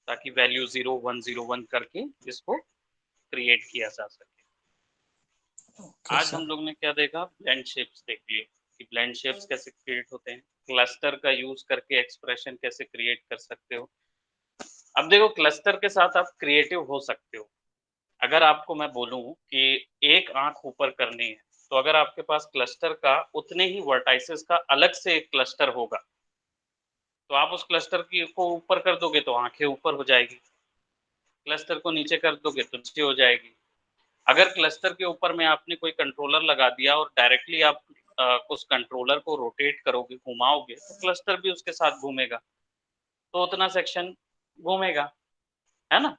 ताकि वैल्यू 0 1 0 1 करके इसको क्रिएट किया जा सके। ओके आज सर। हम लोग ने क्या देखा, ब्लेंड शेप्स देख लिए कि ब्लेंड शेप्स कैसे क्रिएट होते हैं, क्लस्टर का यूज करके एक्सप्रेशन कैसे क्रिएट कर सकते हो। अब देखो, क्लस्टर के साथ आप क्रिएटिव हो सकते हो। अगर आपको मैं बोलूं कि एक आंख ऊपर करनी है, तो अगर आपके पास क्लस्टर का उतने ही वर्टाइसेस का अलग से एक क्लस्टर होगा, तो आप उस क्लस्टर की को ऊपर कर दोगे तो आंखें ऊपर हो जाएगी, क्लस्टर को नीचे कर दोगे तो नीचे हो जाएगी। अगर क्लस्टर के ऊपर में आपने कोई कंट्रोलर लगा दिया और डायरेक्टली आप उस कंट्रोलर को रोटेट करोगे, घुमाओगे, तो क्लस्टर भी उसके साथ घूमेगा, तो उतना सेक्शन घूमेगा, है ना।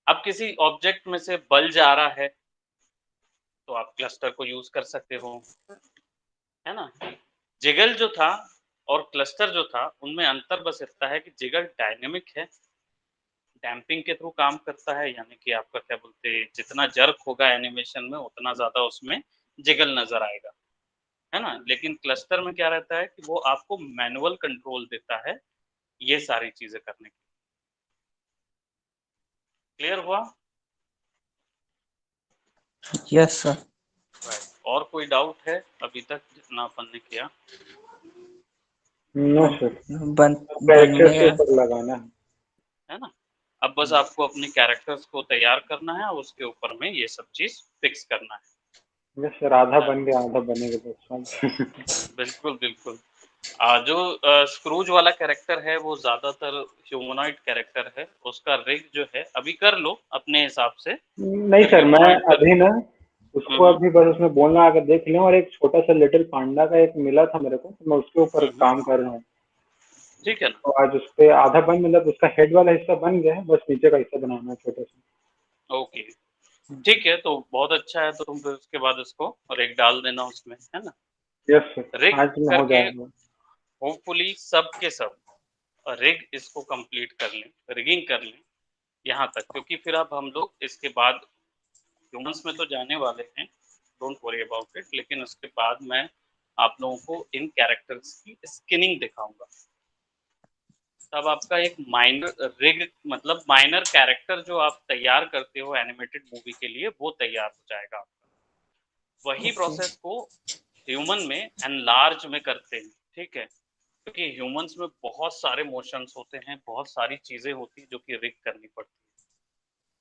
अब किसी ऑब्जेक्ट में से बल जा रहा है, तो आप क्लस्टर को यूज कर सकते हो, है ना। जिगल जो था और क्लस्टर जो था, उनमें अंतर बस इतना है कि जिगल डायनेमिक है, डैम्पिंग के थ्रू काम करता है, यानी कि आपका क्या बोलते हैं, जितना जर्क होगा एनिमेशन में उतना ज्यादा उसमें जिगल नजर आएगा, है ना। लेकिन क्लस्टर में क्या रहता है कि वो आपको मैनुअल कंट्रोल देता है ये सारी चीजें करने की। क्लियर हुआ? Yes sir. राइट। और कोई डाउट है अभी तक जितना अपन ने किया? नो सर, बन कैरेक्टर बनने के ऊपर लगाना है। है ना? अब बस आपको अपने कैरेक्टर्स को तैयार करना है और उसके ऊपर में ये सब चीज फिक्स करना है। यस सर, आधा बन गया, आधा बनेगा दोस्तों। बिल्कुल बिल्कुल। जो स्क्रूज वाला कैरेक्टर है वो ज्यादातर ह्यूमनॉइड कैरेक्टर है, उसका रिग जो है अभी कर लो अपने हिसाब से। नहीं फिर सर, मैं ह्यूमनॉइड कर। अभी ना उसको अभी बस उसमें बोलना अगर देख लें, और एक छोटा सा लिटिल पांडा का एक मिला था मेरे को, तो मैं उसके ऊपर काम कर रहा हूँ। ठीक है ना? तो आज उस पे आधा बन, मतलब उसका हेड वाला हिस्सा बन गया है, बस नीचे का हिस्सा बनाना है छोटा सा। ओके ठीक है, तो बहुत अच्छा है। तो तुम फिर उसके बाद उसको रिग डाल देना उसमें, है ना? यस सर, रिग आज में हो करके जाएगा। होपफुली सब के सब रिग इसको कंप्लीट कर लें, रिगिंग कर लें यहाँ तक, क्योंकि फिर अब हम लोग इसके बाद ह्यूमंस में तो जाने वाले हैं, डोंट वरी अबाउट इट। लेकिन उसके बाद मैं आप लोगों को इन कैरेक्टर्स की स्किनिंग दिखाऊंगा। तब आपका एक माइनर रिग मतलब माइनर कैरेक्टर जो आप तैयार करते हो एनिमेटेड मूवी के लिए, वो तैयार हो जाएगा आपका। वही ओके। प्रोसेस को ह्यूमन में एनलार्ज में करते हैं, ठीक है? क्योंकि ह्यूमंस में बहुत सारे मोशंस होते हैं, बहुत सारी चीजें होती हैं जो कि रिग करनी पड़ती है,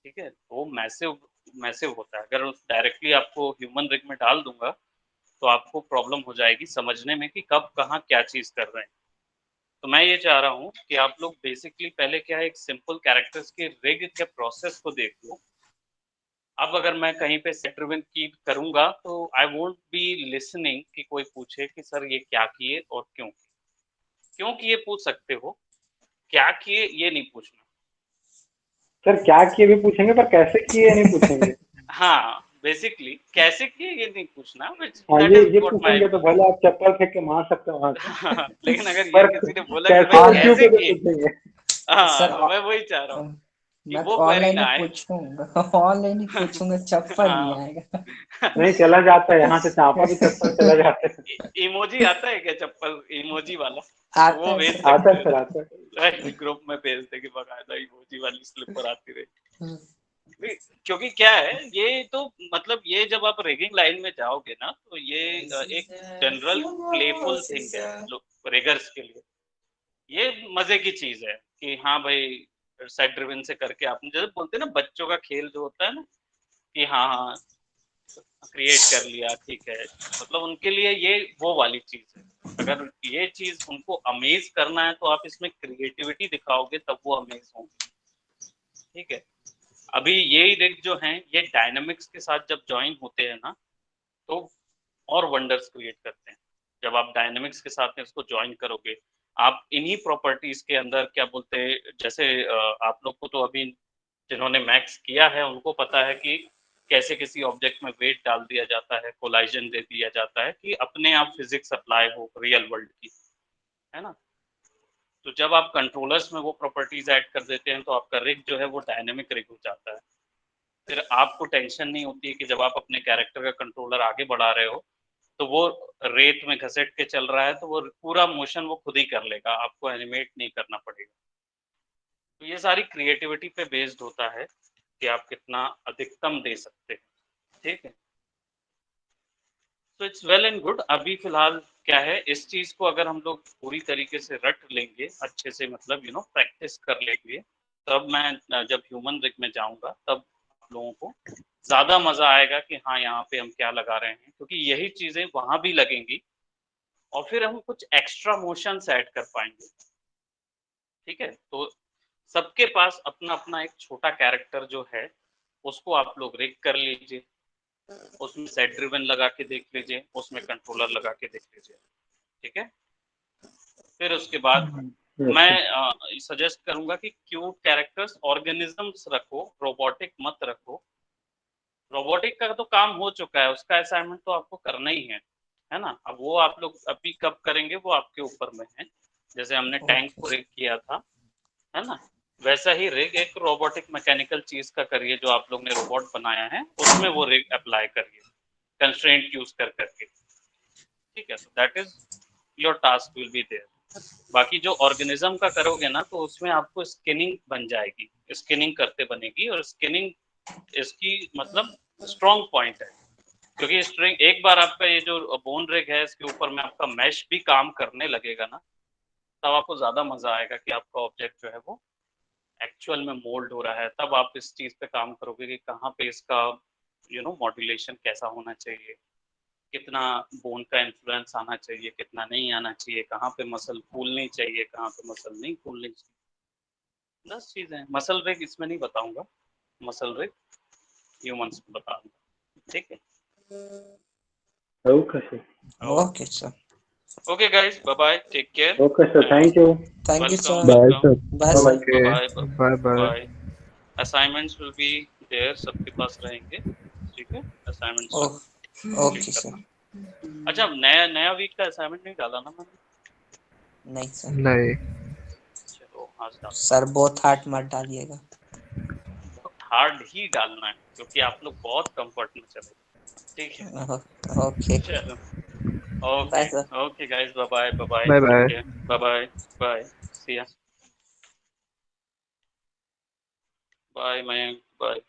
ठीक है? तो वो मैसिव मैसिव होता है। अगर डायरेक्टली आपको ह्यूमन रिग में डाल दूंगा तो आपको प्रॉब्लम हो जाएगी समझने में कि कब कहाँ क्या चीज कर रहे हैं। तो मैं ये चाह रहा हूँ कि आप लोग बेसिकली पहले क्या है, एक सिंपल कैरेक्टर्स के रिग के प्रोसेस को देख लो। अब अगर मैं कहीं पे सेट ड्रिवन की करूंगा तो आई वोंट बी लिसनिंग कि कोई पूछे कि सर ये क्या किए और क्यों किए। क्यों किए पूछ सकते हो, क्या किए ये नहीं पूछना। सर क्या किए भी पूछेंगे, पर कैसे किए ये नहीं पूछेंगे। हाँ बेसिकली कैसे किए ये नहीं पूछना, which हाँ, that is ये what my पूछेंगे तो भले आप चप्पल फेंक के मार सकते हो वहां से। हाँ, लेकिन अगर ये पर किसी ने बोला कि भाई कैसे और क्यों कैसे को तो किए, पूछेंगे। हाँ सर तो मैं वही चाह रहा हूँ कि मैं तो वो क्वेरी ऑनलाइन ही ना आए। पूछूंगा। ऑनलाइन ही पूछूंगा, चप्पल नहीं हाँ आएगा। नहीं चला जाता है, यहाँ से चांपा भी चप्पल चला जाता है। इमोजी आता है क्या, चप्पल इमोजी वाला? तो आता वो है भेज सर। आता सकते है सर, आता है। हो ग्रुप में भेज दे कि बकायदा इमोजी वाली स्लिपर आती रहे। हम्म, क्योंकि क्या है ये तो मतलब ये जब आप रेगिंग लाइन में जाओगे ना तो ये एक जनरल प्लेफुल थिंग है रेगर्स के लिए। ये मजे की चीज है कि हाँ भाई सेट ड्रिवन से करके आपने जैसे बोलते हैं ना बच्चों का खेल जो होता है ना, कि हाँ हाँ क्रिएट कर लिया, ठीक है। मतलब उनके लिए ये वो वाली चीज है। अगर ये चीज उनको अमेज करना है तो आप इसमें क्रिएटिविटी दिखाओगे तब वो अमेज होंगे, ठीक है? अभी ये रिग जो हैं ये डायनामिक्स के साथ जब ज्वाइन होते हैं ना तो और वंडर्स क्रिएट करते हैं। जब आप डायनामिक्स के साथ में इसको ज्वाइन करोगे, आप इन्हीं प्रॉपर्टीज के अंदर क्या बोलते हैं, जैसे आप लोग को तो अभी जिन्होंने मैक्स किया है उनको पता है कि कैसे किसी ऑब्जेक्ट में वेट डाल दिया जाता है, कोलाइजन दे दिया जाता है कि अपने आप फिजिक्स अप्लाई हो रियल वर्ल्ड की, है ना? तो जब आप कंट्रोलर्स में वो प्रॉपर्टीज ऐड कर देते हैं तो आपका रिग जो है वो डायनेमिक रिग हो जाता है। फिर आपको टेंशन नहीं होती है कि जब आप अपने कैरेक्टर का कंट्रोलर आगे बढ़ा रहे हो तो वो रेत में घसट के चल रहा है तो वो पूरा मोशन वो खुद ही कर लेगा, आपको एनिमेट नहीं करना पड़ेगा। तो ये सारी क्रिएटिविटी पे बेस्ड होता है कि आप कितना अधिकतम दे सकते हैं, ठीक है? तो इट्स वेल एंड गुड। अभी फिलहाल क्या है, इस चीज को अगर हम लोग पूरी तरीके से रट लेंगे अच्छे से, मतलब प्रैक्टिस कर लेंगे, तब मैं जब ह्यूमन रिग में जाऊंगा तब आप लोगों को ज्यादा मजा आएगा कि हाँ यहाँ पे हम क्या लगा रहे हैं, क्योंकि यही चीजें वहां भी लगेंगी और फिर हम कुछ एक्स्ट्रा मोशंस ऐड कर पाएंगे, ठीक है? तो सबके पास अपना अपना एक छोटा कैरेक्टर जो है उसको आप लोग रिग कर लीजिए, उसमें सेट ड्रिवन लगा के देख लीजिए, उसमें कंट्रोलर लगा के देख लीजिए, ठीक है? फिर उसके बाद यस सर। मैं सजेस्ट करूंगा कि क्यूट कैरेक्टर्स ऑर्गेनिजम्स रखो, रोबोटिक मत रखो। रोबोटिक का तो काम हो चुका है, उसका असाइनमेंट तो आपको करना ही है ना? अब वो आप लोग अभी कब करेंगे वो आपके ऊपर में है। जैसे हमने टैंक ओके को रिग किया था, है ना? वैसा ही रिग एक रोबोटिक मैकेनिकल चीज का करिए, जो आप लोग ने रोबोट बनाया है उसमें वो रिग अप्लाई करिए कंस्ट्रेंट यूज कर करके, ठीक है? तो that is your task will be there. बाकी जो ऑर्गेनिज्म का करोगे ना तो उसमें आपको स्किनिंग बन जाएगी, स्किनिंग करते बनेगी, और स्किनिंग इसकी मतलब स्ट्रॉन्ग पॉइंट है, क्योंकि स्ट्रिंग एक बार आपका ये जो बोन रिग है इसके ऊपर में आपका मैश भी काम करने लगेगा ना, तब आपको ज्यादा मजा आएगा कि आपका ऑब्जेक्ट जो है वो एक्चुअल में मोल्ड हो रहा है। तब आप इस चीज पे काम करोगे कि कहाँ पे इसका मॉड्यूलेशन कैसा होना चाहिए, कितना बोन का इन्फ्लुएंस आना चाहिए, कितना नहीं आना चाहिए, कहाँ पे मसल फूलनी चाहिए, कहाँ पे मसल नहीं फूलनी चाहिए। 10 चीजें हैं। मसल रिग इसमें नहीं बताऊंगा, मसल रिग ह्यूमंस में बताऊंगा, ठीक है। Okay, sir. Okay, sir. Okay guys, bye bye, take care, Okay, sir. and Thank you. Thank you, sir. Bye, welcome, sir. Bye, Bye-bye. sir. bye Okay. bye, Bye bye. bye। Assignments will be there, सबके पास रहेंगे, ठीक है। Assignments Oh, complete okay, sir. करना। अच्छा, नया नया week का असाइनमेंट नहीं डाला ना मैंने? नहीं सर, नहीं। चलो आज डालता सर बहुत हार्ड मत डालिएगा। हूँ। बहुत हार्ड ही डालना है, क्योंकि आप लोग बहुत कंफर्ट में चले, ठीक है। ओके, चलो, bye okay sir. Okay guys, bye bye, bye bye, Bye take bye. Care, bye bye, bye, see ya, bye Mayank, bye.